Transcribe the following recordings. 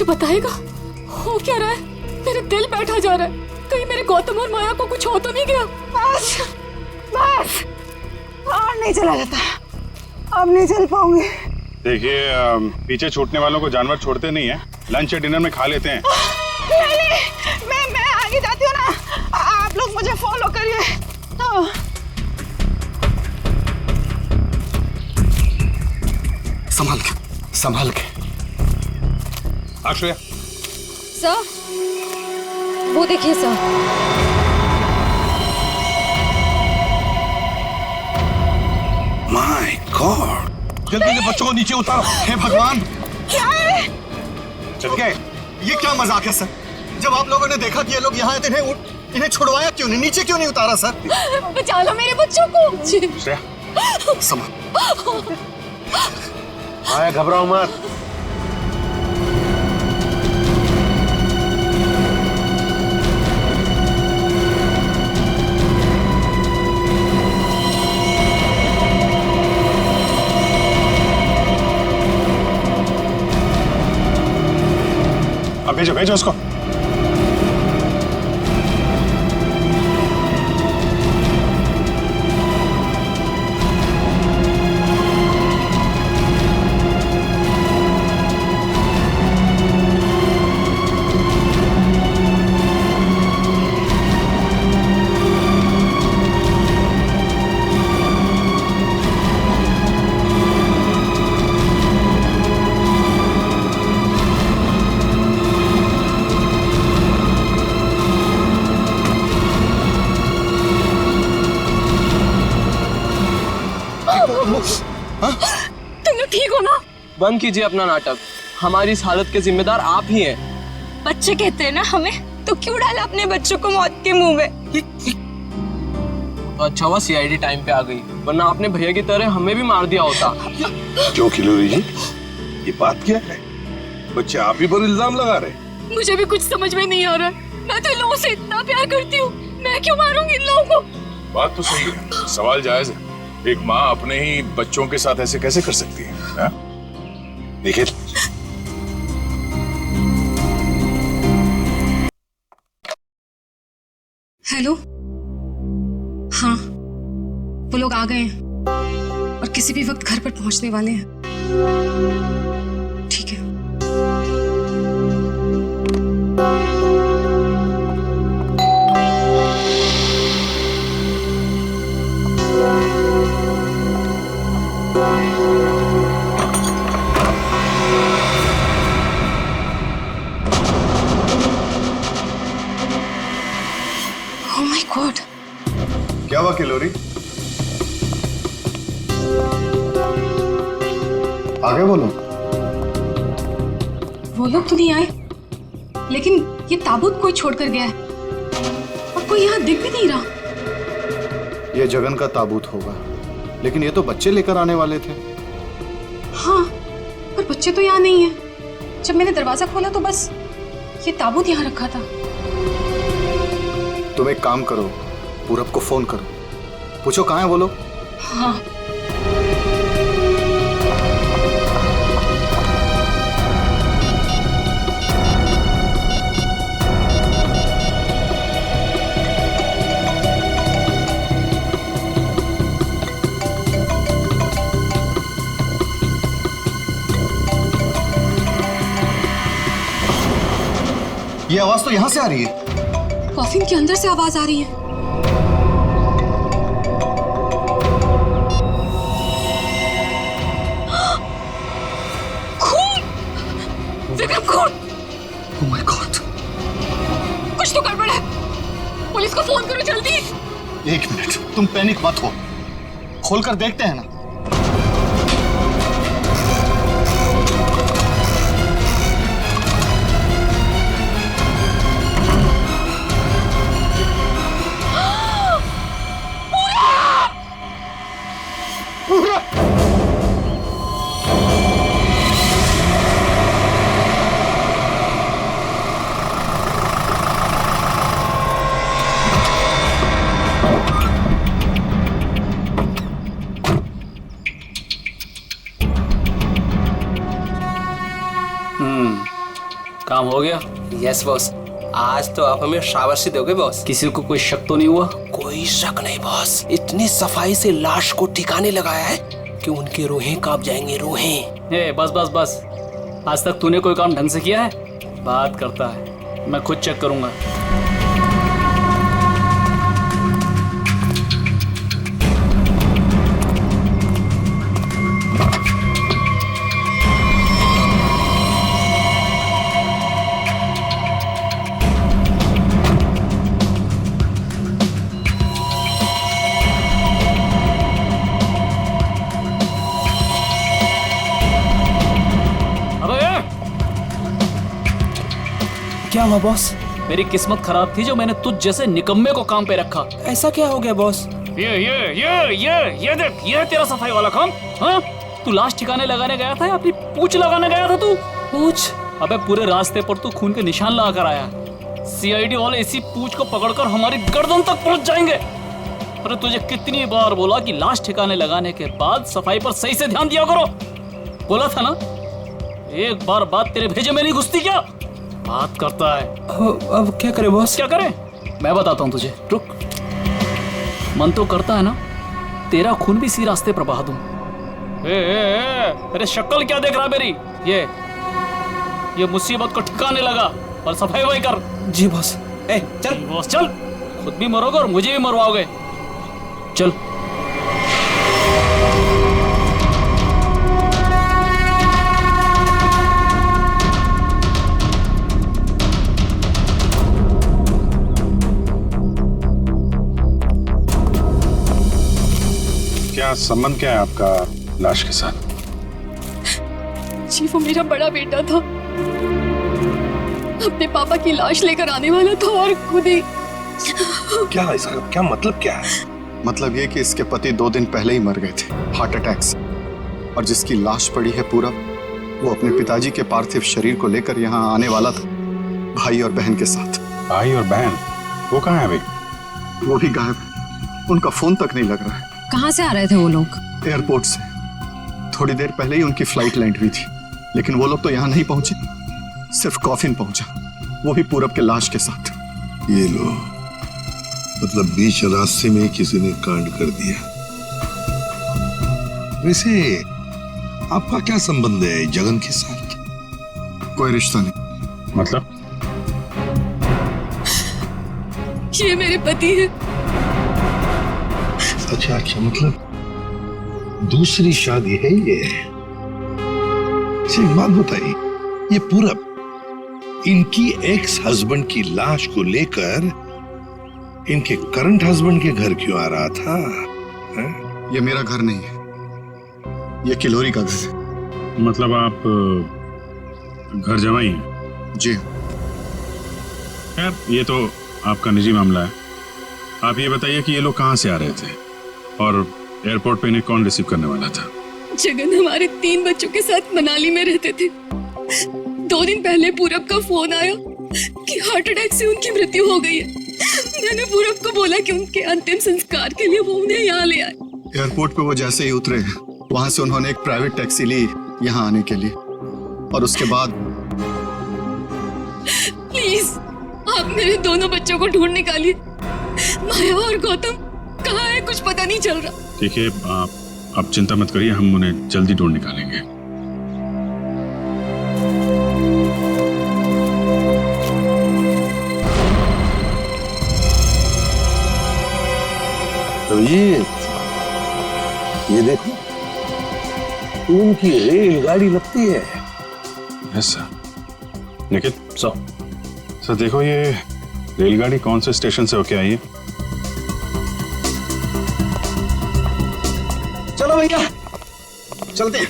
मुझे बताएगा हो क्या रहा है? मेरा दिल बैठा जा रहा है। कहीं मेरे गौतम और माया को कुछ हो तो नहीं गया? बस बस, और नहीं चला जाता, अब नहीं चल पाऊंगी। देखिए, पीछे छूटने वालों को जानवर छोड़ते नहीं है। लंच या डिनर में खा लेते हैं। नहीं, मैं आगे जाती हूँ ना, आप लोग मुझे फॉलो करिए। तो संभाल के। अक्षय, सर, वो देखिए सर। माय गॉड, जल्दी से बच्चों को नीचे उतारो। हे भगवान, क्या है? चल गए। ये क्या मजाक है सर? जब आप लोगों ने देखा कि ये लोग यहाँ आए थे, इन्हें छुड़वाया क्यों नहीं, नीचे क्यों नहीं उतारा सर? बचा लो मेरे बच्चों को। श्रेया, संभाल। आया, घबराओ मत। अब भेजो उसको। तुम लोग ठीक हो ना? बंद कीजिए अपना नाटक। हमारी इस हालत के जिम्मेदार आप ही हैं। बच्चे कहते हैं ना हमें, तो क्यों डाला अपने बच्चों को मौत के मुंह में? तो अच्छा हुआ सीआईडी टाइम पे आ गई, वरना आपने भैया की तरह हमें भी मार दिया होता। क्यों खिलोरी जी, ये बात क्या है? बच्चे आप ही पर इल्जाम लगा रहे। मुझे भी कुछ समझ में नहीं आ रहा है। मैं तो इन लोगों से इतना प्यार करती हूँ, मैं क्यों मारूंगी इन लोगों को? बात तो सही है, सवाल जायज है। एक माँ अपने ही बच्चों के साथ ऐसे कैसे कर सकती है? देखिए, हेलो, हाँ, वो लोग आ गए हैं और किसी भी वक्त घर पर पहुंचने वाले हैं। ठीक है। Oh my God! क्या हुआ किलोरी? आगे बोलो। वो लोग तो नहीं आए, लेकिन ये ताबूत कोई छोड़कर गया है और कोई यहाँ दिख भी नहीं रहा। ये जगन का ताबूत होगा, लेकिन ये तो बच्चे लेकर आने वाले थे। हाँ, पर बच्चे तो यहाँ नहीं है। जब मैंने दरवाजा खोला तो बस ये ताबूत यहाँ रखा था। तुम एक काम करो, पूरब को फोन करो, पूछो कहाँ है वो लोग। हाँ। ये आवाज तो यहाँ से आ रही है। कॉफिन के अंदर से आवाज आ रही है। खून! विक्रम, खून! Oh my God! कुछ तो गड़बड़ है। पुलिस को फोन करो जल्दी। एक मिनट, तुम पैनिक मत हो, खोलकर देखते हैं ना। काम हो गया? यस बॉस, आज तो आप हमें शाबाशी दोगे बॉस। किसी को कोई शक तो नहीं हुआ? कोई शक नहीं बॉस, इतनी सफाई से लाश को ठिकाने लगाया है कि उनकी रूहें कांप जाएंगी, रूहें। ए बस बस बस, आज तक तूने कोई काम ढंग से किया है? बात करता है, मैं खुद चेक करूंगा। क्या हुआ बॉस? मेरी किस्मत खराब थी जो मैंने तुझ जैसे निकम्मे को काम पे रखा। ऐसा क्या हो गया बॉस? ये देख, ये है तेरा सफाई वाला काम। हाँ, तू लाश ठिकाने लगाने गया था या अपनी पूंछ लगाने गया था तू? पूछ? अबे पूरे रास्ते पर तू खून के निशान लगा कर आया। सीआईडी वाले इसी पूंछ को पकड़कर हमारी गर्दन तक पहुंच जाएंगे। अरे तुझे कितनी बार बोला कि लाश ठिकाने लगाने के बाद सफाई पर सही से ध्यान दिया करो। बोला था ना, एक बार बात तेरे भेजे में नहीं घुसती क्या? बात करता है। अब क्या करे बॉस? क्या करे? मैं बताता हूँ तुझे, रुक। मन तो करता है ना तेरा खून भी इसी रास्ते पर बहा दूं। अरे शक्ल क्या देख रहा मेरी? ये मुसीबत को ठिकाने लगा और सफाई वही कर। जी बॉस। चल बॉस चल, खुद भी मरोगे और मुझे भी मरवाओगे। चल। क्या संबंध क्या है आपका लाश के साथ? जी वो मेरा बड़ा बेटा था, अपने पापा की लाश लेकर आने वाला था और खुद ही। क्या इसका क्या मतलब क्या है? मतलब ये कि इसके पति 2 दिन पहले ही मर गए थे हार्ट अटैक से, और जिसकी लाश पड़ी है पूरा, वो अपने पिताजी के पार्थिव शरीर को लेकर यहाँ आने वाला था, भाई और बहन के साथ। भाई और बहन? वो कहाँ है अभी? वो भी गायब है, उनका फोन तक नहीं लग रहा है। कहाँ से आ रहे थे वो लोग? एयरपोर्ट से। थोड़ी देर पहले ही उनकी फ्लाइट लैंड हुई थी, लेकिन वो लोग तो यहाँ नहीं पहुंचे, सिर्फ कॉफिन पहुंचा, वो भी पूरब के लाश के साथ। ये लो, मतलब बीच रास्ते में किसी ने कांड कर दिया। वैसे आपका क्या संबंध है जगन के साथ? कोई रिश्ता नहीं। मतलब? ये मेरे पति है। अच्छा अच्छा, मतलब दूसरी शादी है ये? एक बात बताइए, ये पूरब इनकी एक्स हस्बैंड की लाश को लेकर इनके करंट हस्बैंड के घर क्यों आ रहा था? ये मेरा घर नहीं है, ये किलोरी का घर है। मतलब आप घर जमाई हैं? जी। खैर ये तो आपका निजी मामला है। आप ये बताइए कि ये लोग कहाँ से आ रहे थे और एयरपोर्ट पे इन्हें कौन रिसीव करने वाला था? जगन हमारे 3 बच्चों के साथ मनाली में रहते थे। 2 दिन पहले पूरब का फोन आया कि हार्ट अटैक से उनकी मृत्यु हो गई है। मैंने पूरब को बोला कि उनके अंतिम संस्कार के लिए वो उन्हें यहाँ ले आए। एयरपोर्ट पे वो जैसे ही उतरे, वहां से उन्होंने एक प्राइवेट टैक्सी ली यहाँ आने के लिए, और उसके बाद। प्लीज आप मेरे दोनों बच्चों को ढूंढ निकालिए। माया और गौतम कहाँ है, कुछ पता नहीं चल रहा। ठीक है, आप चिंता मत करिए, हम उन्हें जल्दी ढूंढ निकालेंगे। तो ये देखो, उनकी रेलगाड़ी लगती है। Yes sir. निखिल सर देखो, ये रेलगाड़ी कौन से स्टेशन से होके आई है? चलो भैया चलते हैं।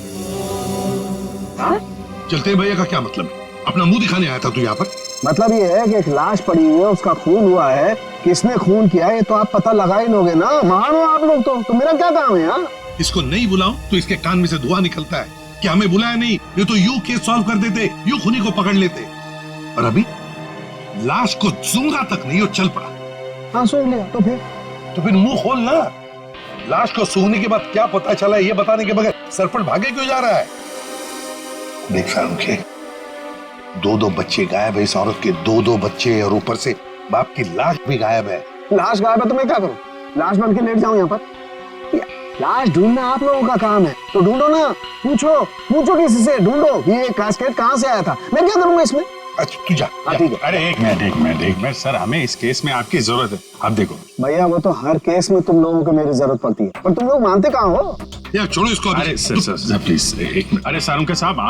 चलते भैया का क्या मतलब है? अपना मुंह दिखाने आया था तू यहाँ पर? मतलब ये है कि एक लाश पड़ी हुई है, उसका खून हुआ है, किसने खून किया है तो आप पता लगा ही लोगे ना। महान हो आप लोग तो मेरा क्या काम है यार? इसको नहीं बुलाऊं तो इसके कान में से धुआं निकलता है कि हमें बुलाया नहीं, ये तो यूं केस सॉल्व कर देते, यूं खूनी को पकड़ लेते। और अभी लाश को सूंघा तक नहीं, वो चल पड़ा। हाँ सूंघ लिया तो फिर मुंह खोल ना। लाश को सूंघने के बाद क्या पता चला ये बताने के बगैर सरपट भागे क्यों जा रहा है? देख सारुखे, दो बच्चे गायब है इस औरत के, दो बच्चे, और ऊपर से बाप की लाश भी गायब है। लाश गायब है तो मैं क्या करूं? लाश बन के लेट जाऊं यहाँ पर? लाश ढूंढना आप लोगों का काम है, तो ढूंढो ना। पूछो किसी से, ढूंढो ये कैस्केट कहाँ से आया था। मैं क्या करूंगा इसमें? अच्छा तू जा। ठीक है। अरे एक मिनट सर, हमें इस केस में आपकी जरूरत है। आप देखो भैया, वो तो हर केस में तुम लोगों को मेरी जरूरत पड़ती है, पर तुम लोग मानते कहाँ हो? यार छोड़ो इसको। अरे सर प्लीज एक मिनट। अरे सारुंके साहब,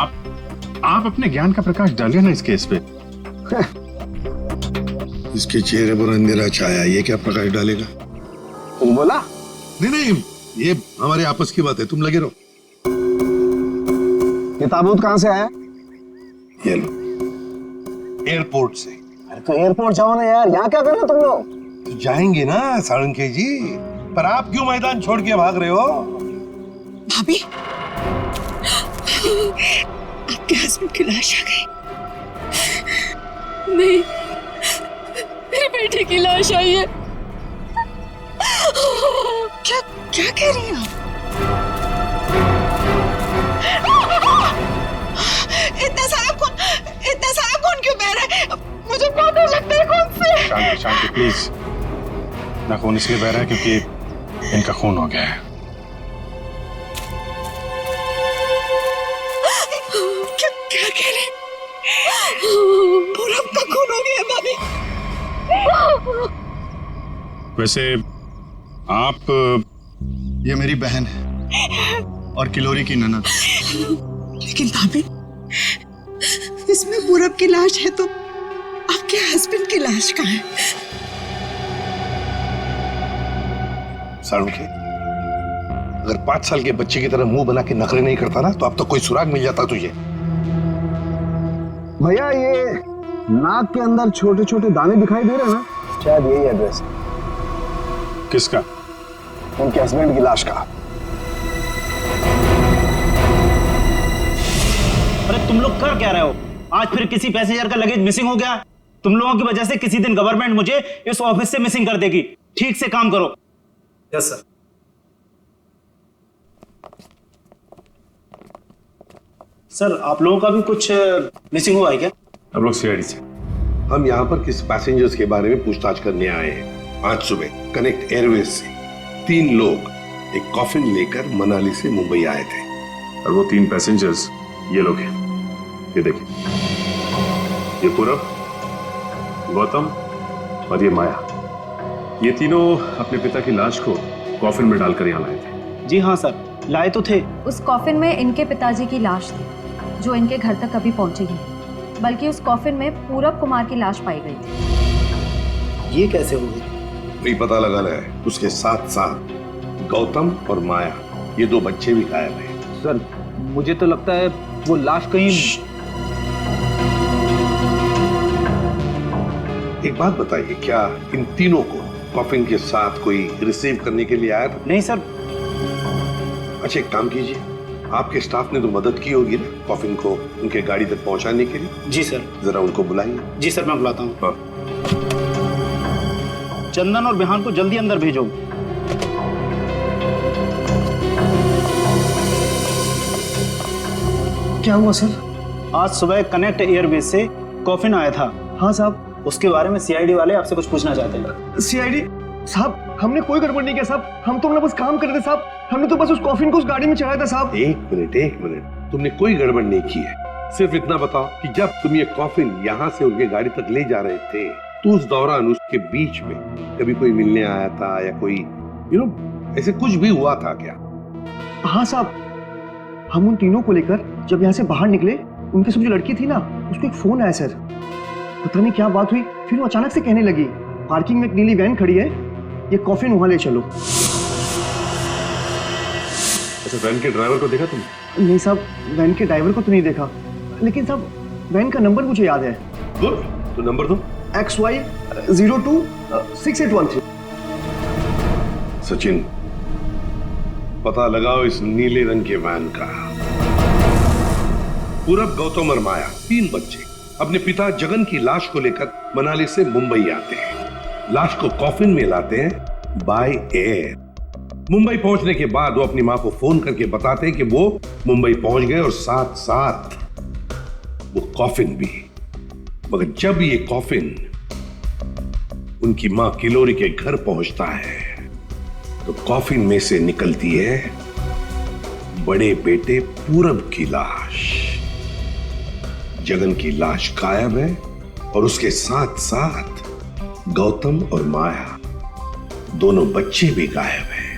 आप अपने ज्ञान का प्रकाश डालिए ना इस केस पे। इसके चेहरे पर अंधेरा छाया, ये क्या प्रकाश डालेगा? तुम बोला? नहीं, ये हमारे आपस की बात है, तुम लगे रहो। ये ताबूत कहाँ से आया? ये लो, एयरपोर्ट से। अरे तो एयरपोर्ट जाओ ना यार, यहाँ क्या कर रहे हो तुम लोग? तो जाएंगे ना साळुंखे जी, पर आप क्यों मैदान छोड़ के भाग रहे हो? भाभी, आपके हस्बैंड की लाश आ गई। नहीं, मेरे बेटे की लाश आई है। क्या कह रही हैं आप? इतना सारा खून क्यों बह रहा है? मुझे बहुत डर लगता है खून से। शांति प्लीज। ना खून इसलिए बह रहा है क्योंकि इनका खून हो गया है। क्या कह रहे? पूरब का खून हो गया भाभी। वैसे आप, ये मेरी बहन है और किलोरी की ननद। लेकिन भाभी, इसमें पूरब की लाश है तो आपके हस्बैंड की लाश कहाँ है? साळुंखे, अगर 5 साल के बच्चे की तरह मुंह बना के नखरे नहीं करता ना, तो अब तक कोई सुराग मिल जाता तुझे। भैया, ये नाक के अंदर छोटे छोटे दाने दिखाई दे रहे हैं ना, शायद यही एड्रेस। किसका? उनके हस्बैंड की लाश का। अरे तुम लोग कर क्या रहे हो? आज फिर किसी पैसेंजर का लगेज मिसिंग हो गया। तुम लोगों की वजह से किसी दिन गवर्नमेंट मुझे इस ऑफिस से मिसिंग कर देगी। ठीक से काम करो। Yes sir. सर, आप लोगों का भी कुछ मिसिंग हुआ है क्या? हम लोग सीआईडी से। हम यहाँ पर किस पैसेंजर्स के बारे में पूछताछ करने आए हैं। आज सुबह कनेक्ट एयरवेज से 3 लोग एक कॉफिन लेकर मनाली से मुंबई आए थे, और वो 3 पैसेंजर्स ये लोग हैं। ये देखिए, ये पूरब, गौतम और ये माया। ये तीनों अपने पिता की लाश को कॉफिन में डालकर यहाँ लाए थे। जी हाँ सर, लाए तो थे। उस कॉफिन में इनके पिताजी की लाश थी, जो इनके घर तक कभी पहुंची नहीं, बल्कि उस कॉफिन में पूरब कुमार की लाश पाई गई थी। ये कैसे हो गई? वही पता लगाना है। उसके साथ साथ गौतम और माया, ये 2 बच्चे भी गायब हैं। सर, मुझे तो लगता है वो लाश कहीं। एक बात बताइए, क्या इन तीनों को कॉफिन के साथ कोई रिसीव करने के लिए आया था? नहीं सर। अच्छा, एक काम कीजिए, आपके स्टाफ ने तो मदद की होगी ना कॉफिन को उनके गाड़ी तक पहुंचाने के लिए। जी सर। जरा उनको बुलाइए। जी सर, मैं बुलाता हूँ। चंदन और बिहान को जल्दी अंदर भेजो। क्या हुआ सर? आज सुबह कनेक्ट एयरवेज से कॉफिन आया था। हाँ साहब। उसके बारे में सीआईडी वाले आपसे कुछ पूछना चाहते हैं। सीआईडी साहब, हमने कोई गड़बड़ नहीं किया साहब। हम तो अपना बस काम कर रहे थे साहब। हमने तो बस उस कॉफिन को उस गाड़ी में चढ़ाया था साहब। एक मिनट, तुमने कोई गड़बड़ नहीं की है। सिर्फ इतना बताओ कि जब तुम ये कॉफिन यहाँ से उनके गाड़ी तक ले जा रहे थे, तो उस दौरान उसके बीच में कभी कोई मिलने आया था या कोई ऐसे कुछ भी हुआ था क्या? हाँ साहब, हम उन तीनों को लेकर जब यहाँ से बाहर निकले, उनके साथ जो लड़की थी ना, उसको एक फोन आया सर। पता नहीं क्या बात हुई, फिर वो अचानक से कहने लगी, पार्किंग में एक नीली वैन खड़ी है, ये कॉफिन वहां ले चलो। अच्छा, वैन के ड्राइवर को देखा तुमने? नहीं साहब, वैन के ड्राइवर को तो नहीं देखा, लेकिन साहब वैन का नंबर मुझे याद है। गुड, तो नंबर दो। XY 02 6813। सचिन, पता लगाओ इस नीले रंग के वैन का। पूरब, गौतम और माया, 3 बच्चे अपने पिता जगन की लाश को लेकर मनाली से मुंबई आते हैं। लाश को कॉफिन में लाते हैं बाय एयर। मुंबई पहुंचने के बाद वो अपनी मां को फोन करके बताते हैं कि वो मुंबई पहुंच गए और साथ साथ वो कॉफिन भी। मगर जब ये कॉफिन उनकी मां किलोरी के घर पहुंचता है तो कॉफिन में से निकलती है बड़े बेटे पूरब की लाश। जगन की लाश गायब है और उसके साथ साथ गौतम और माया दोनों बच्चे भी गायब हैं।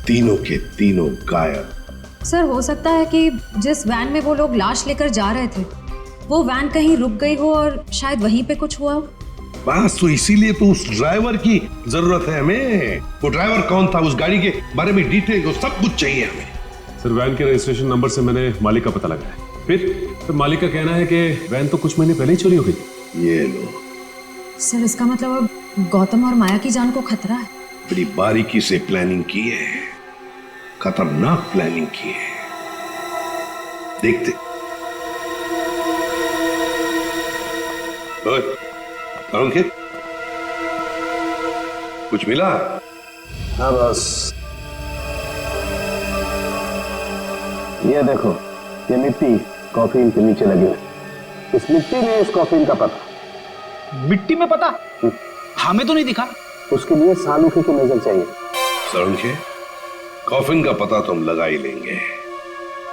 तीनों के तीनों गायब। सर हो सकता है कि जिस वैन में वो लोग लाश लेकर जा रहे थे वो वैन कहीं रुक गई हो और शायद वहीं पे कुछ हुआ हो। बस तो इसीलिए तो उस ड्राइवर की जरूरत है हमें। वो ड्राइवर कौन था, उस गाड़ी के बारे में डिटेल, सब कुछ चाहिए हमें। सर वैन के रजिस्ट्रेशन नंबर से मैंने मालिक का पता लगाया। फिर मालिक का कहना है कि वैन तो कुछ महीने पहले ही चोरी हो गई। ये लो सर इसका मतलब अब गौतम और माया की जान को खतरा है। बड़ी बारीकी से प्लानिंग की है, खतरनाक प्लानिंग की है। देखते। अंकित कुछ मिला? हाँ बस ये देखो, ये मिट्टी कॉफिन के नीचे लगी हुई। इस मिट्टी में इस कॉफिन का पता। मिट्टी में पता? हमें तो नहीं दिखा। उसके लिए सालूखे की नजर चाहिए। सालूखे, कॉफिन का पता तो हम लगा ही लेंगे,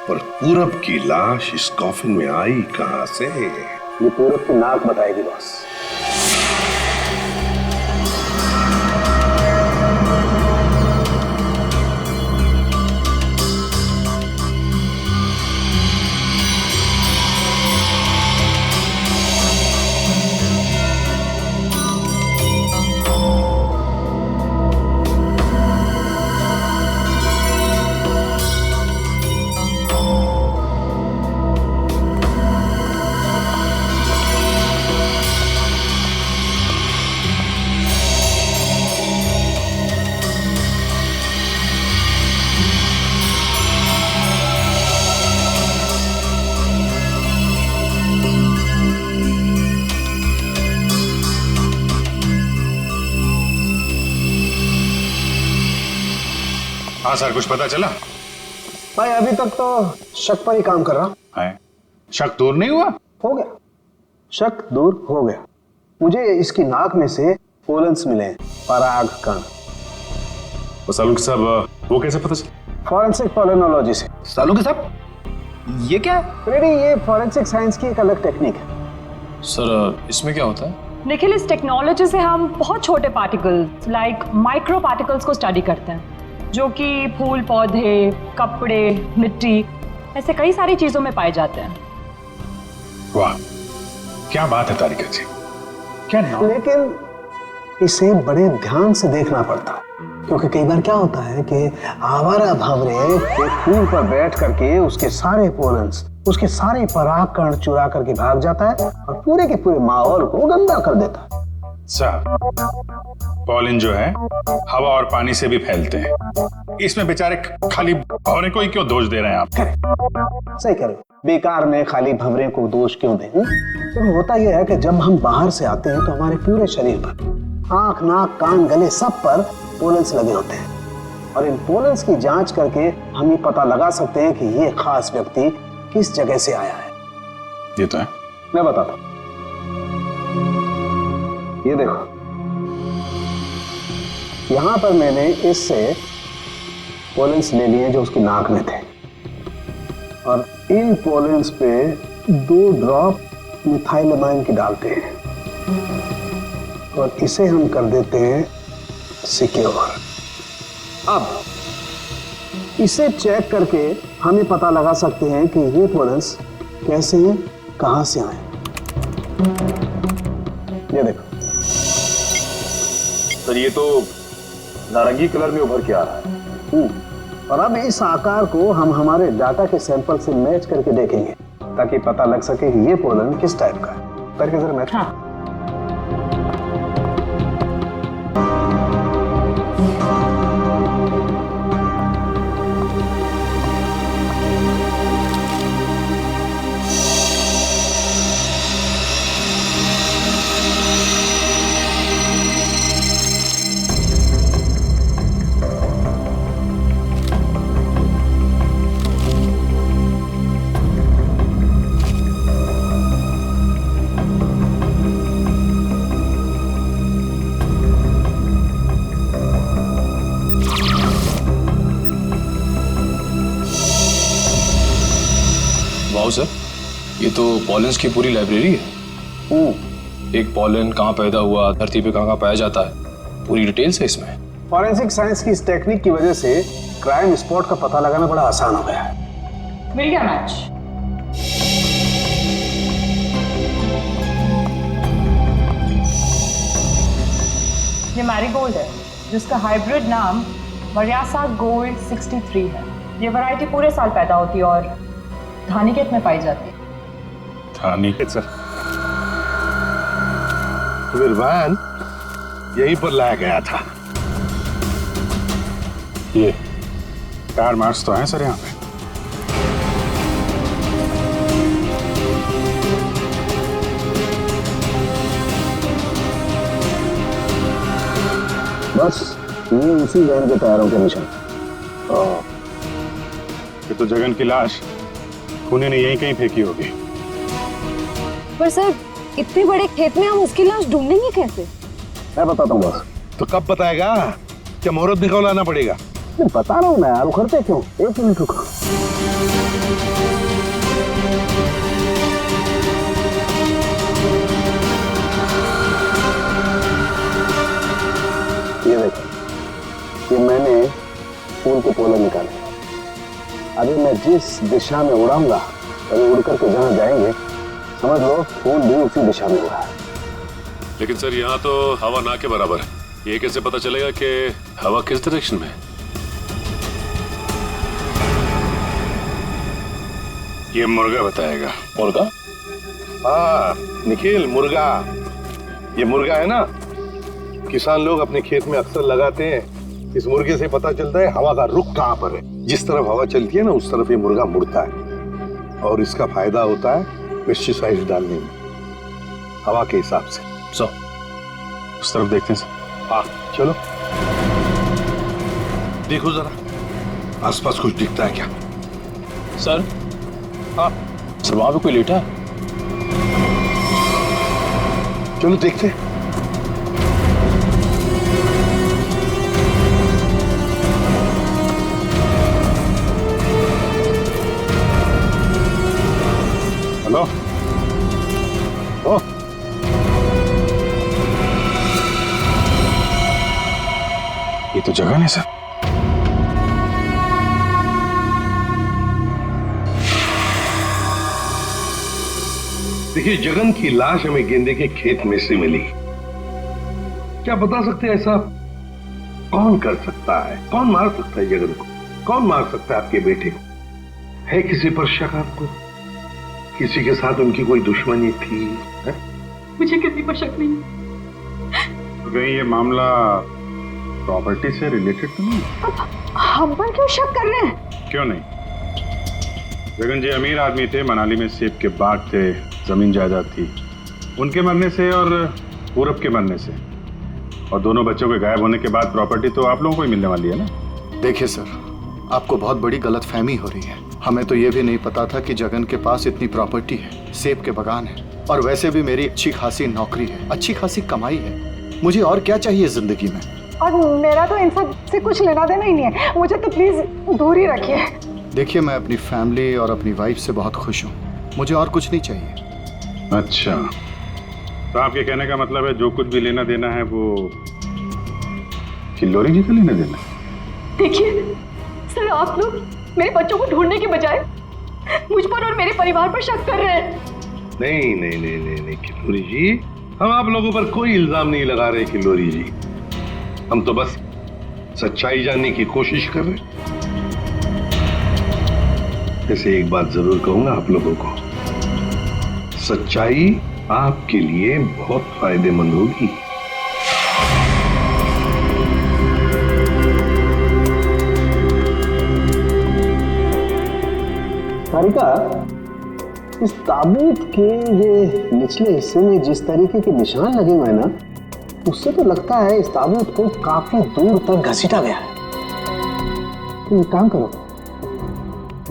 पर पूरब की लाश इस कॉफिन में आई कहां से? ये पूरब की नाक बताएगी बॉस। हाँ सर, कुछ पता चला? भाई अभी तक तो शक पर ही काम कर रहा है। शक दूर नहीं हुआ? हो गया, शक दूर हो गया। मुझे इसकी नाक में से पोलन्स मिले हैं, पराग कण। सालूखे साहब वो कैसे पता चला? फॉरेंसिक पोलिनोलॉजी से। सालूखे साहब ये क्या है? रेडी, ये फॉरेंसिक साइंस की एक अलग टेक्निक है। सर इसमें क्या होता है? निखिल, इस टेक्नोलॉजी से हम बहुत छोटे पार्टिकल्स लाइक माइक्रो पार्टिकल्स को स्टडी करते हैं, जो कि फूल, पौधे, कपड़े, मिट्टी, ऐसे कई सारी चीजों में पाए जाते हैं। वाह, क्या बात है तारिका जी, क्या नाम? लेकिन इसे बड़े ध्यान से देखना पड़ता है, क्योंकि कई बार क्या होता है कि आवारा भंवरे एक फूल पर बैठ करके उसके सारे पोलन्स, उसके सारे परागकण चुरा करके भाग जाता है और पूरे के पूरे माहौल को गंदा कर देता है। पॉलिन जो है हवा और पानी से भी फैलते हैं। इसमें बेचारे खाली भंवरे को ही क्यों दोष दे रहे हैं आप? सही कह रहे हो, बेकार में खाली भंवरे को दोष क्यों दें? तो होता यह है कि जब हम बाहर से आते हैं तो हमारे पूरे शरीर पर, आंख, नाक, कान, गले, सब पर पोलन्स लगे होते हैं, और इन पोलन्स की जांच करके हम ये पता लगा सकते हैं कि ये खास व्यक्ति किस जगह से आया है। ये तो है। मैं बताता हूं, ये देखो, यहां पर मैंने इससे पोलन्स ले लिए जो उसकी नाक में थे, और इन पोलन्स पे 2 ड्रॉप मिथाइलमाइन की डालते हैं और इसे हम कर देते हैं सिक्योर। अब इसे चेक करके हम ये पता लगा सकते हैं कि ये पोलन्स कैसे हैं, कहां से आए। ये देखो सर, ये तो नारंगी कलर में उभर के आ रहा है। और अब इस आकार को हम हमारे डाटा के सैंपल से मैच करके देखेंगे, ताकि पता लग सके कि ये पोलन किस टाइप का है। करके जरा मैच। हाँ। वाओ सर, ये तो पॉलेंस की पूरी लाइब्रेरी है। एक पॉलन कहाँ पैदा हुआ, धरती पे कहाँ पाया जाता है, पूरी डिटेल्स है इसमें। फॉरेंसिक साइंस की इस टेक्निक की वजह से क्राइम स्पॉट का पता लगाना बड़ा आसान हो गया है। मिल गया मैच। ये मैरीगोल्ड है जिसका हाइब्रिड नाम वरियासा गोल्ड 63 है। ये वैरायटी पूरे साल पैदा होती है और धानीखेत में पाई जाती है। धानीखेत सर? फिर वैन यहीं पर लाया गया था। ये टायर मार्क्स तो हैं सर यहाँ पे। बस ये उसी वैन के टायरों के निशान। ये तो जगन की लाश खूनी ने यहीं कहीं फेंकी होगी। पर सर इतने बड़े खेत में हम उसकी लाश ढूंढेंगे कैसे? मैं बताता हूँ बस। तो कब बताएगा? क्या मुहूर्त निकलवाना पड़ेगा? बता रहा हूँ मैं यार, उखड़ते क्यों? 1 मिनट रुको। ये देखो, ये मैंने फूल के पोले निकाले। अभी मैं जिस दिशा में उड़ाऊंगा, अभी उड़ करके जहाँ जाएंगे समझ लो फूल भी उसी दिशा में उड़ा है। लेकिन सर यहाँ तो हवा ना के बराबर है, ये कैसे पता चलेगा कि हवा किस डायरेक्शन में है? ये मुर्गा बताएगा। मुर्गा? हाँ निखिल, मुर्गा। ये मुर्गा है ना, किसान लोग अपने खेत में अक्सर लगाते हैं। इस मुर्गे से पता चलता है हवा का रुख कहाँ पर है। जिस तरफ हवा चलती है ना उस तरफ ये मुर्गा मुड़ता है और इसका फायदा होता है पेस्टिसाइड डालने में, हवा के हिसाब से। सो उस तरफ देखते हैं सर। हाँ चलो देखो जरा आसपास कुछ दिखता है क्या? सर? हाँ सर वहां पे कोई लेटा है। चलो देखते हैं। हेलो? ओ ये तो जगन है सर। देखिए, जगन की लाश हमें गेंदे के खेत में से मिली। क्या बता सकते हैं ऐसा कौन कर सकता है? कौन मार सकता है जगन को? कौन मार सकता है आपके बेटे को? है किसी पर शक आपको? किसी के साथ उनकी कोई दुश्मनी थी? है? मुझे किसी पर शक नहीं। तो कहीं ये मामला प्रॉपर्टी से रिलेटेड तो नहीं? हम पर क्यों शक कर रहे हैं? क्यों नहीं? जगन जी अमीर आदमी थे, मनाली में सेब के बाग थे, जमीन जायदाद थी। उनके मरने से और पूरब के मरने से और दोनों बच्चों के गायब होने के बाद प्रॉपर्टी तो आप लोगों को ही मिलने वाली है ना। देखिए सर, आपको बहुत बड़ी गलतफहमी हो रही है। हमें तो ये भी नहीं पता था कि जगन के पास इतनी प्रॉपर्टी है, सेब के बगान है और वैसे भी मेरी अच्छी खासी नौकरी है, अच्छी खासी कमाई है। मुझे और क्या चाहिए जिंदगी में? और मेरा तो इन सब से कुछ लेना देना ही नहीं है, मुझे तो प्लीज दूर ही रखिए। देखिए, मैं अपनी फैमिली और अपनी वाइफ से बहुत खुश हूँ, मुझे और कुछ नहीं चाहिए। अच्छा, तो आपके कहने का मतलब है जो कुछ भी लेना देना है वो किल्लोरी जी का लेना देना? देखिए सर, आप लोग मेरे बच्चों को ढूंढने के बजाय मुझ पर और मेरे परिवार पर शक कर रहे हैं। नहीं नहीं नहीं नहीं नहीं किल्लोरी जी, हम आप लोगों पर कोई इल्जाम नहीं लगा रहे किल्लोरी जी। हम तो बस सच्चाई जानने की कोशिश कर रहे हैं। ऐसे एक बात जरूर कहूंगा आप लोगों को, सच्चाई आपके लिए बहुत फायदेमंद होगी। सारिका, इस ताबूत के ये निचले हिस्से में जिस तरीके के निशान लगे हुए हैं ना, उससे तो लगता है इस ताबूत को काफी दूर तक घसीटा गया है। तो एक काम करो,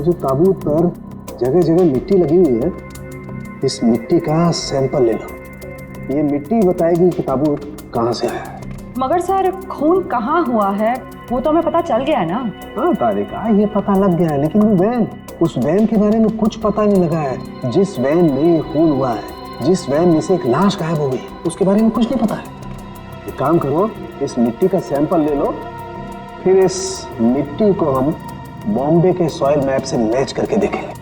जो ताबूत पर जगह जगह मिट्टी लगी हुई है, इस मिट्टी का सैंपल ले लो। ये मिट्टी बताएगी कि ताबूत कहाँ से आया है। मगर सर, खून कहाँ हुआ है वो तो हमें पता चल गया है ना। हाँ तारिका, ये पता लग गया है, लेकिन वो वैन उस वैन के बारे में कुछ पता नहीं लगा है। जिस वैन में ये खून हुआ है, जिस वैन में से एक लाश गायब हो गई, उसके बारे में कुछ नहीं पता है। एक काम करो, इस मिट्टी का सैंपल ले लो, फिर इस मिट्टी को हम बॉम्बे के सॉइल मैप से मैच करके देखेंगे।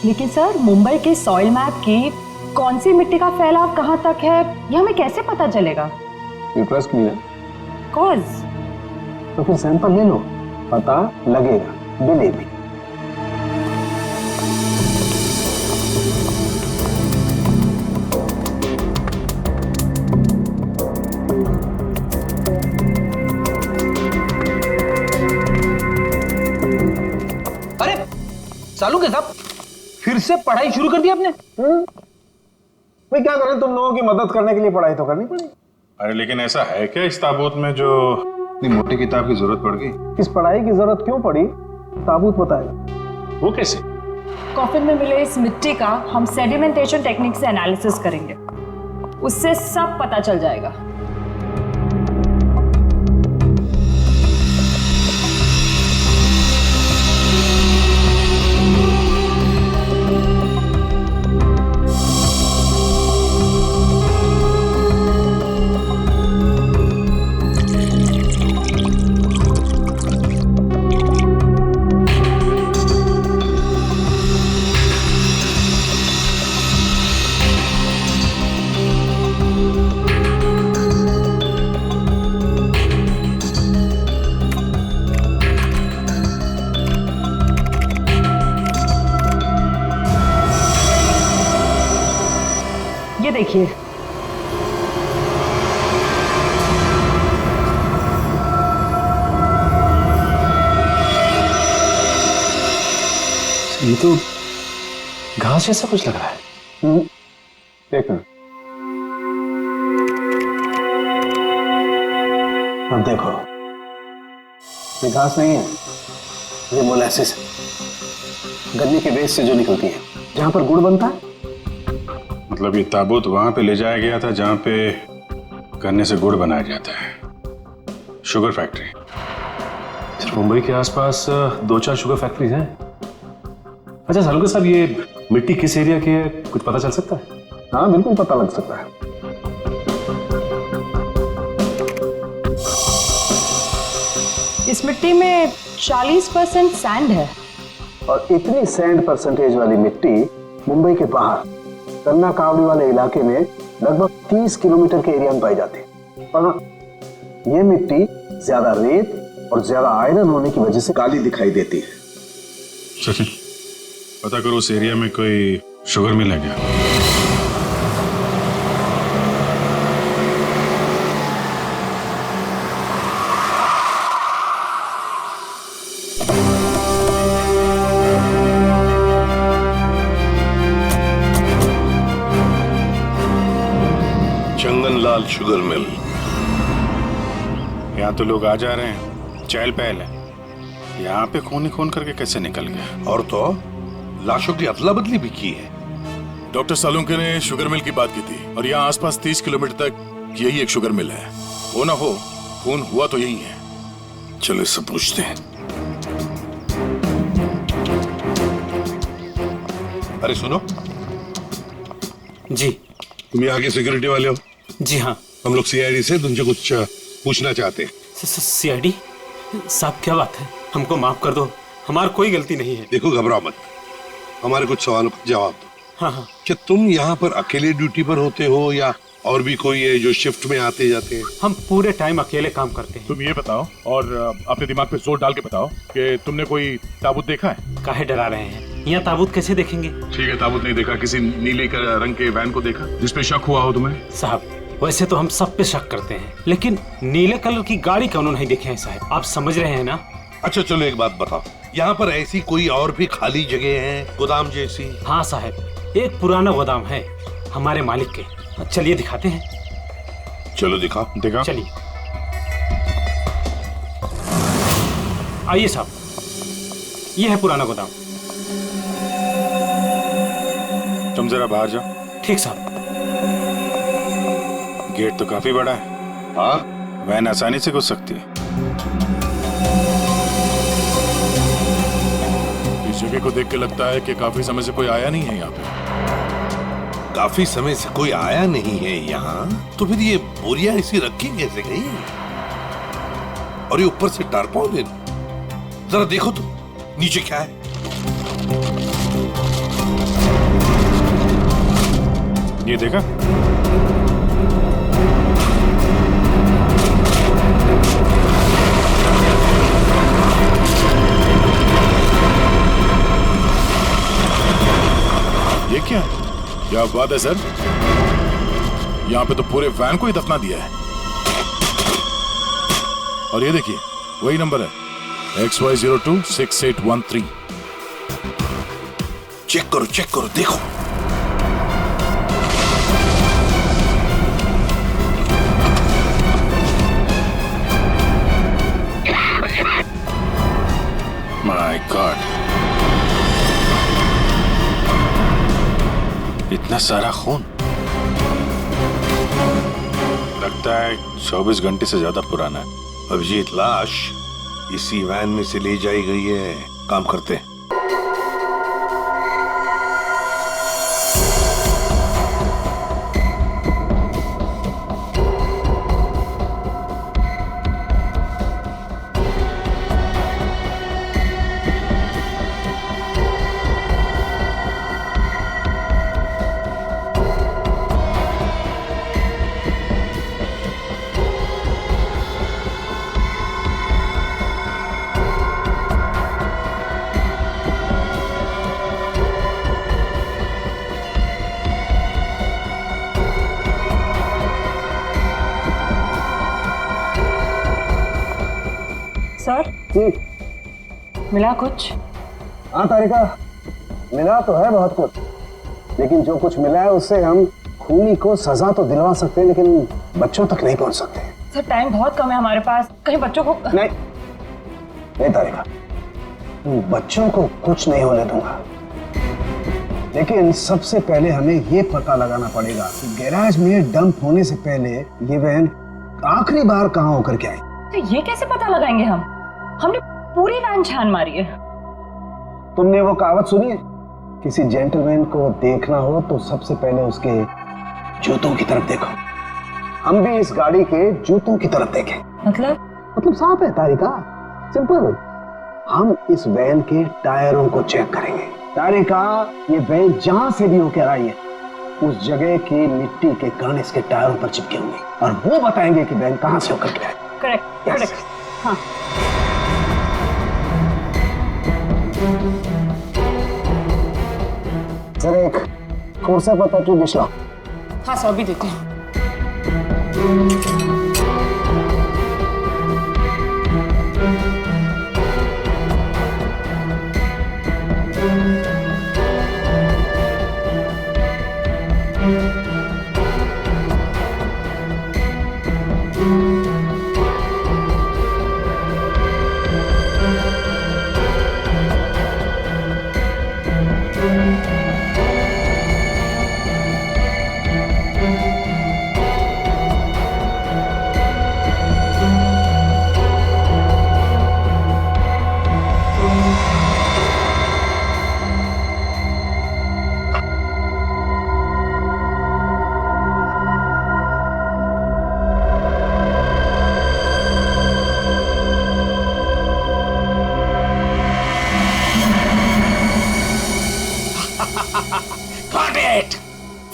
लेकिन सर, मुंबई के सॉइल मैप की कौन सी मिट्टी का फैलाव कहाँ तक है, ये हमें कैसे पता चलेगा? You trust me? कॉज तो फिर सैंपल ले लो, पता लगेगा, बिलीव मी। अरे सालू के साहब, फिर से पढ़ाई शुरू कर दी आपने? भाई क्या करें, तुम लोगों की मदद करने के लिए पढ़ाई तो करनी पड़ी। अरे लेकिन ऐसा है क्या इस ताबूत में जो इतनी मोटी किताब की जरूरत पड़ गई? इस पढ़ाई की जरूरत क्यों पड़ी, ताबूत बताएगा। वो कैसे? कॉफिन में मिले इस मिट्टी का हम सेडिमेंटेशन टेक्निक से एनालिसिस करेंगे, उससे सब पता चल जाएगा। ये देखिए, ये तो घास जैसा कुछ लग रहा है। एक मिनट, अब देखो, ये घास नहीं है, ये मोलासिस है, गन्ने के बेस से जो निकलती है, जहां पर गुड़ बनता है। मतलब ये ताबूत वहां पे ले जाया गया था जहां पे गन्ने से गुड़ बनाया जाता है, शुगर फैक्ट्री। सिर्फ मुंबई के आसपास 2-4 शुगर फैक्ट्रीज हैं। अच्छा सालुका साहब, ये मिट्टी किस एरिया की है, कुछ पता चल सकता है? हाँ बिल्कुल पता लग सकता है। इस मिट्टी में 40% सैंड है। और इतनी सैंड परसेंटेज वाली मिट्टी मुंबई के बाहर कन्ना कावड़ी वाले इलाके में लगभग 30 किलोमीटर के एरिया में पाई जाती है। और ये मिट्टी ज्यादा रेत और ज्यादा आयरन होने की वजह से काली दिखाई देती है। सचिन, पता करो उस एरिया में कोई शुगर मिल है क्या? चंगनलाल शुगर मिल। यहाँ तो लोग आ जा रहे हैं, चहल पहल है। यहाँ पे खून ही खून करके कैसे निकल गया? और तो लाशों की अदला बदली भी की है। डॉक्टर सालुंके ने शुगर मिल की बात की थी और यहाँ आसपास 30 किलोमीटर तक यही एक शुगर मिल है। हो ना हो, खून हुआ तो यही है। चलो इससे पूछते हैं। अरे सुनो जी, तुम यहाँ के सिक्योरिटी वाले हो? जी हाँ। हम लोग सीआईडी से तुमसे कुछ पूछना चाहते हैं। सीआईडी साहब, क्या बात है? हमको माफ कर दो, हमारी कोई गलती नहीं है। देखो घबराओ मत, हमारे कुछ सवालों का जवाब दो। हाँ हाँ। क्या तुम यहाँ पर अकेले ड्यूटी पर होते हो या और भी कोई है जो शिफ्ट में आते जाते हैं? हम पूरे टाइम अकेले काम करते हैं। तुम ये बताओ और अपने दिमाग पे जोर डाल के बताओ कि तुमने कोई ताबूत देखा है? काहे डरा रहे हैं? यहाँ ताबूत कैसे देखेंगे? ठीक है, ताबूत नहीं देखा, किसी नीले रंग के वैन को देखा जिसपे शक हुआ हो तुम्हें? साहब, वैसे तो हम सब पे शक करते हैं, लेकिन नीले कलर की गाड़ी क्यों नहीं देखे हैं साहब? आप समझ रहे हैं ना? अच्छा चलो एक बात बताओ, यहाँ पर ऐसी कोई और भी खाली जगह है, गोदाम जैसी? हाँ साहब, एक पुराना गोदाम है हमारे मालिक के। चलिए दिखाते हैं। चलो दिखाओ। दिखाओ। चलिए आइए साहब, ये है पुराना गोदाम। तुम जरा बाहर जाओ। ठीक साहब। गेट तो काफी बड़ा है। हाँ, वैन आसानी से घुस सकती है। पीछे लड़के को देख के लगता है कि काफी समय से कोई आया नहीं है यहाँ पे। काफी समय से कोई आया नहीं है यहाँ, तो फिर ये बोरियां इसी रखी कैसे गई? और ये ऊपर से टारपॉलिन, जरा देखो तो नीचे क्या है। ये देखा? ये क्या है? क्या बात है सर, यहाँ पे तो पूरे वैन को ही दफना दिया है। और ये देखिए वही नंबर है XY026813। चेक करो देखो। माय गॉड, इतना सारा खून। लगता है 24 घंटे से ज्यादा पुराना है। अभिजीत, लाश इसी वैन में से ले जाई गई है। काम करते हैं। सर, मिला कुछ? हाँ तारिका, मिला तो है बहुत कुछ, लेकिन जो कुछ मिला है उससे हम खूनी को सजा तो दिलवा सकते हैं, लेकिन बच्चों तक नहीं पहुंच सकते। सर, टाइम बहुत कम है हमारे पास, कहीं बच्चों को नहीं तारिका, बच्चों को कुछ नहीं होने दूंगा, लेकिन सबसे पहले हमें ये पता लगाना पड़ेगा कि गैराज में डंप होने से पहले ये वैन आखिरी बार कहाँ होकर के आई। तो ये कैसे पता लगाएंगे हम? हमने पूरी वैन छान मारी है। तुमने वो कहावत सुनी है, किसी जेंटलमैन को देखना हो तो सबसे पहले उसके जूतों की तरफ देखो। हम भी इस गाड़ी के जूतों की तरफ देखें। मतलब साफ है तारिका, सिंपल। हम इस वैन के टायरों को चेक करेंगे। तारिका, ये वैन जहां से भी होकर आई है उस जगह की मिट्टी के कण इसके टायरों पर चिपके होंगे और वो बताएंगे कि वैन कहां से होकर के आई। करेक्ट। हाँ। सर, एक कोर्सा पता क्यों दिशा? हाँ सर, अभी देते हैं।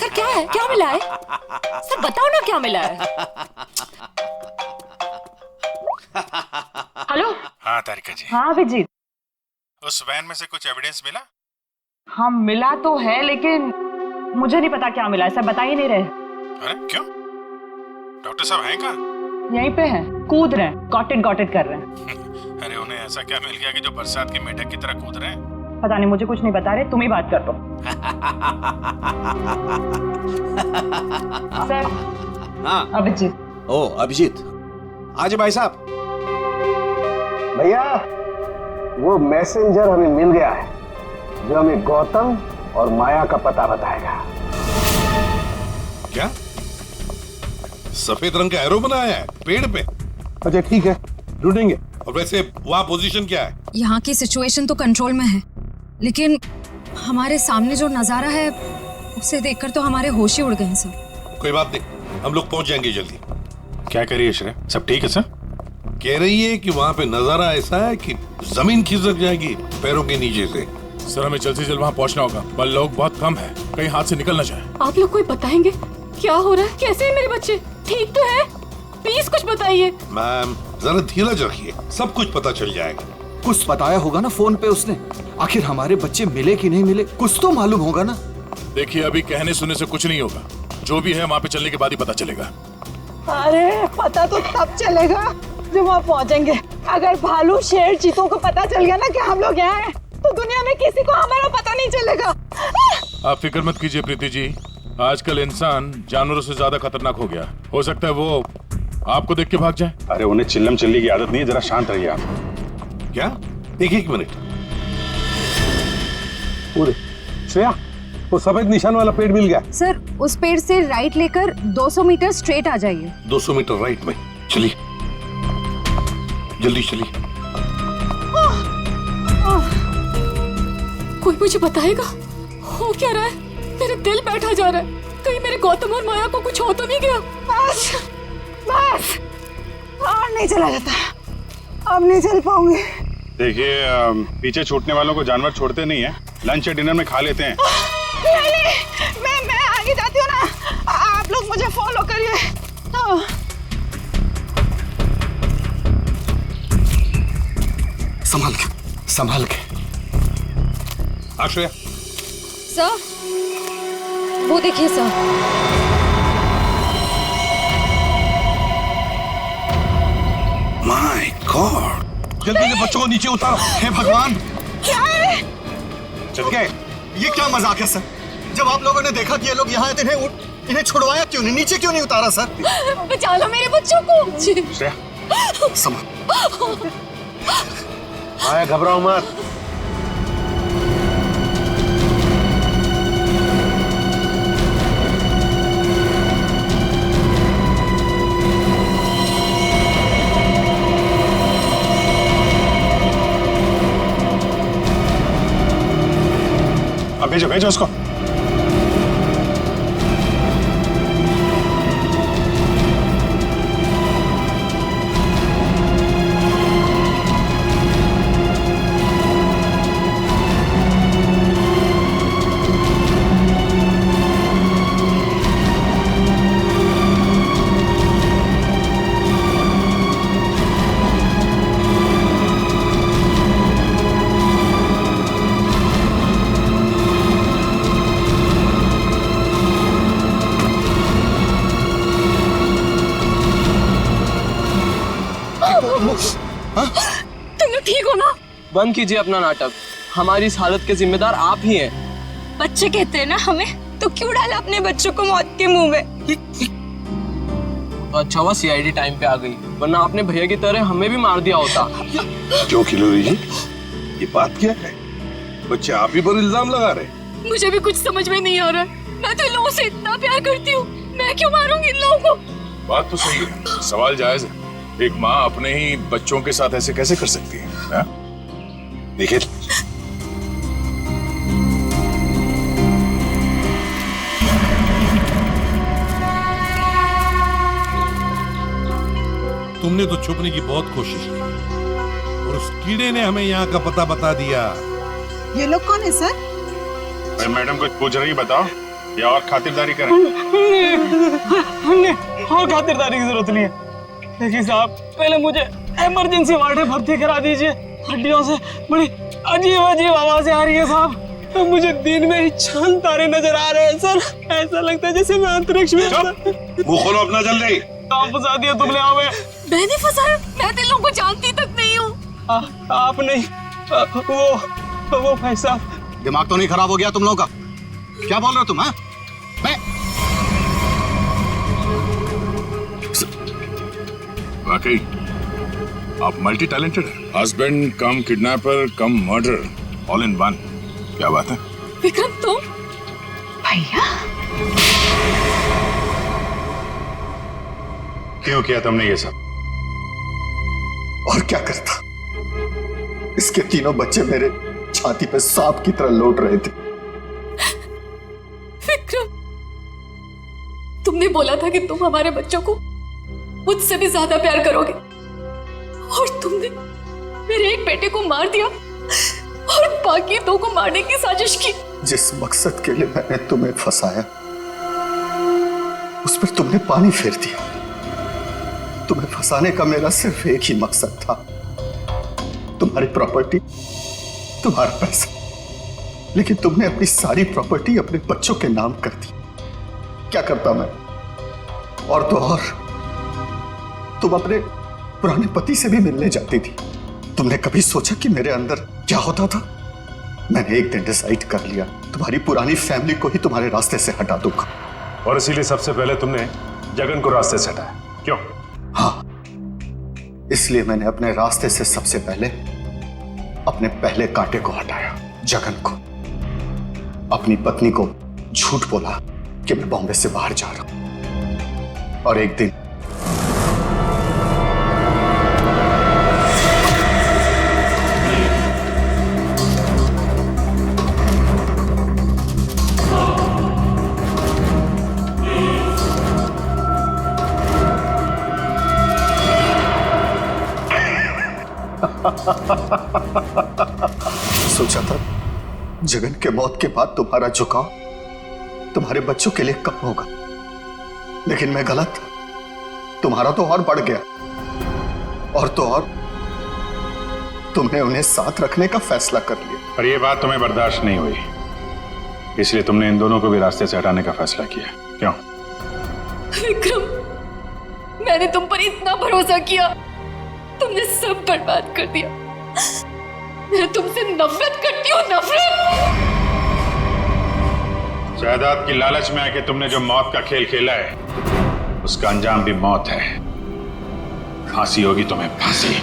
सर, क्या है? क्या मिला है? सर बताओ ना, क्या मिला है? हेलो। हाँ तारिका जी। हाँ अभिजीत, उस वैन में से कुछ एविडेंस मिला? हाँ मिला तो है, लेकिन मुझे नहीं पता क्या मिला है। सर बता ही नहीं रहे। अरे क्यों? डॉक्टर साहब हैं कहाँ? यहीं पे हैं, कूद रहे हैं, गॉट इट कर रहे हैं। अरे उन्हें ऐसा क्या मिल गया कि जो बरसात के मेढक की तरह कूद रहे हैं? पता नहीं, मुझे कुछ नहीं बता रहे, तुम ही बात कर दो। सर। हाँ अभिजीत। ओ अभिजीत, आज भाई साहब। भैया, वो मैसेंजर हमें मिल गया है जो हमें गौतम और माया का पता बताएगा। क्या? सफेद रंग का एरो बनाया है पेड़ पे? अच्छा ठीक है, ढूंढेंगे। और वैसे वहां पोजीशन क्या है? यहाँ की सिचुएशन तो कंट्रोल में है, लेकिन हमारे सामने जो नजारा है उसे देखकर तो हमारे होश ही उड़ गए हैं सर। कोई बात नहीं, हम लोग पहुंच जाएंगे जल्दी। क्या कह रही है श्रेया? सब ठीक है सर? कह रही है कि वहां पे नजारा ऐसा है कि जमीन खिसक जाएगी पैरों के नीचे से। सर हमें जल्द से जल्द वहाँ पहुँचना होगा, बल लोग बहुत कम है, कहीं हाथ से निकल ना जाए। आप लोग कोई बताएंगे क्या हो रहा है? कैसे है मेरे बच्चे? ठीक तो है? प्लीज कुछ बताइए। मैम जरा धीरज रखिए, सब कुछ पता चल जाएगा। कुछ बताया होगा ना फोन पे उसने। आखिर हमारे बच्चे मिले कि नहीं मिले कुछ तो मालूम होगा ना। देखिए अभी कहने सुनने से कुछ नहीं होगा, जो भी है वहाँ पे चलने के बाद ही पता चलेगा। अरे पता तो तब चलेगा जब वहाँ पहुँचेंगे। अगर भालू शेर चीतों को पता चल गया ना कि हम लोग यहाँ हैं, तो दुनिया में किसी को हमारा पता नहीं चलेगा। आप फिक्र मत कीजिए प्रीति जी, आजकल इंसान जानवरों से ज्यादा खतरनाक हो गया। हो सकता है वो आपको देख के भाग जाए। अरे उन्हें चिल्लम चिल्ली की आदत नहीं है, जरा शांत रहिए आप। क्या? एक मिनट। पूरे श्रेया, वो सफेद निशान वाला पेड़ मिल गया। सर उस पेड़ से राइट लेकर 200 मीटर स्ट्रेट आ जाइए। 200 मीटर राइट में। चलिए जल्दी चलिए। कोई मुझे बताएगा हो क्या रहा है? मेरे दिल बैठा जा रहा है, कहीं मेरे गौतम और माया को कुछ हो तो नहीं गया? बस बस और नहीं चला जाता, अब नहीं चल पाऊंगी। देखिए पीछे छूटने वालों को जानवर छोड़ते नहीं है, लंच या डिनर में खा लेते हैं। नहीं, मैं आगे जाती हूँ ना, आप लोग मुझे फॉलो करिए। संभाल के, संभाल के। श्रेया। सर वो देखिए सर। माय गॉड, जल्दी से बच्चों को नीचे उतारो। हे भगवान, क्या है? चल के। ये क्या मजाक है सर? जब आप लोगों ने देखा कि ये लोग यहाँ आए थे, इन्हें छुड़वाया क्यों नहीं, नीचे क्यों नहीं उतारा सर? बचा लो मेरे बच्चों को। श्रेया संभाल। आया, घबराओ मत। अब भेजो भेजो उसको। तुम लोग ठीक हो ना? बंद कीजिए अपना नाटक, हमारी इस हालत के जिम्मेदार आप ही हैं। बच्चे कहते हैं ना हमें, तो क्यों डाला अपने बच्चों को मौत के मुंह में? तो अच्छा हुआ सीआईडी टाइम पे आ गई, वरना आपने भैया की तरह हमें भी मार दिया होता। क्यों खिलोरी जी, ये बात क्या है? बच्चे आप ही पर इल्जाम लगा रहे। मुझे भी कुछ समझ में नहीं आ रहा है। मैं तो इन लोगों से इतना प्यार करती हूँ, मैं क्यों मारूंगी इन लोगों को? बात तो सही है, सवाल जायज है। एक माँ अपने ही बच्चों के साथ ऐसे कैसे कर सकती है? देखिए, तुमने तो छुपने की बहुत कोशिश की और उस कीड़े ने हमें यहाँ का पता बता दिया। ये लोग कौन है सर? अरे मैडम कुछ पूछ रही, बताओ या और खातिरदारी करें? हमने और खातिरदारी की जरूरत नहीं है। देखिए साहब, पहले मुझे इमरजेंसी वार्ड में भर्ती करा दीजिए। हड्डियों से बड़ी अजीब अजीब आवाजें आ रही है साहब। तो मुझे दिन में ही चांद तारे नजर आ रहे हैं सर। ऐसा लगता है जैसे मैं अंतरिक्ष में। मुंह खोलो अपना जल्दी। आप फंसा दिया तुमने हमें। मैंने फंसाया? मैं तो इन लोगों को जानती तक नहीं हूँ। आप नहीं, वो भाई साहब। दिमाग तो नहीं खराब हो गया तुम लोगों का? क्या बोल रहे हो तुम? हाँ, वाकई आप मल्टी टैलेंटेड हैं। Husband come kidnapper come murder, all in one. क्या बात है? विक्रम तुम? भैया क्यों किया तुमने ये सब? और क्या करता? इसके तीनों बच्चे मेरे छाती पे सांप की तरह लौट रहे थे। विक्रम, तुमने बोला था कि तुम हमारे बच्चों को मुझसे भी ज्यादा प्यार करोगे, और तुमने मेरे एक बेटे को मार दिया और बाकी दो को मारने की साजिश की। जिस मकसद के लिए मैंने तुम्हें फंसाया उस पर तुमने पानी फेर दिया। तुम्हें फंसाने का मेरा सिर्फ एक ही मकसद था, तुम्हारी प्रॉपर्टी, तुम्हारा पैसा। लेकिन तुमने अपनी सारी प्रॉपर्टी अपने बच्चों के नाम कर दी। क्या करता मैं? और तो और तुम अपने पुराने पति से भी मिलने जाती थी। तुमने कभी सोचा कि मेरे अंदर क्या होता था? मैंने एक दिन डिसाइड कर लिया, तुम्हारी पुरानी फैमिली को ही तुम्हारे रास्ते से हटा दूंगा। और इसीलिए सबसे पहले तुमने जगन को रास्ते से हटाया, क्यों? हाँ, इसलिए मैंने अपने रास्ते से सबसे पहले अपने पहले कांटे को हटाया, जगन को। अपनी पत्नी को झूठ बोला कि मैं बॉम्बे से बाहर जा रहा हूं, और एक दिन सोचा था जगन के मौत के बाद तुम्हारा झुकाव तुम्हारे बच्चों के लिए कम होगा, लेकिन मैं गलत था। तुम्हारा तो और बढ़ गया, और तो और तुमने उन्हें साथ रखने का फैसला कर लिया। पर यह बात तुम्हें बर्दाश्त नहीं हुई, इसलिए तुमने इन दोनों को भी रास्ते से हटाने का फैसला किया, क्यों? विक्रम, मैंने तुम पर इतना भरोसा किया, तुमने सब बर्बाद कर दिया। मैं तुमसे नफरत करती हूँ, नफरत। जायदाद की लालच में आके तुमने जो मौत का खेल खेला है उसका अंजाम भी मौत है। फांसी होगी तुम्हें, फांसी।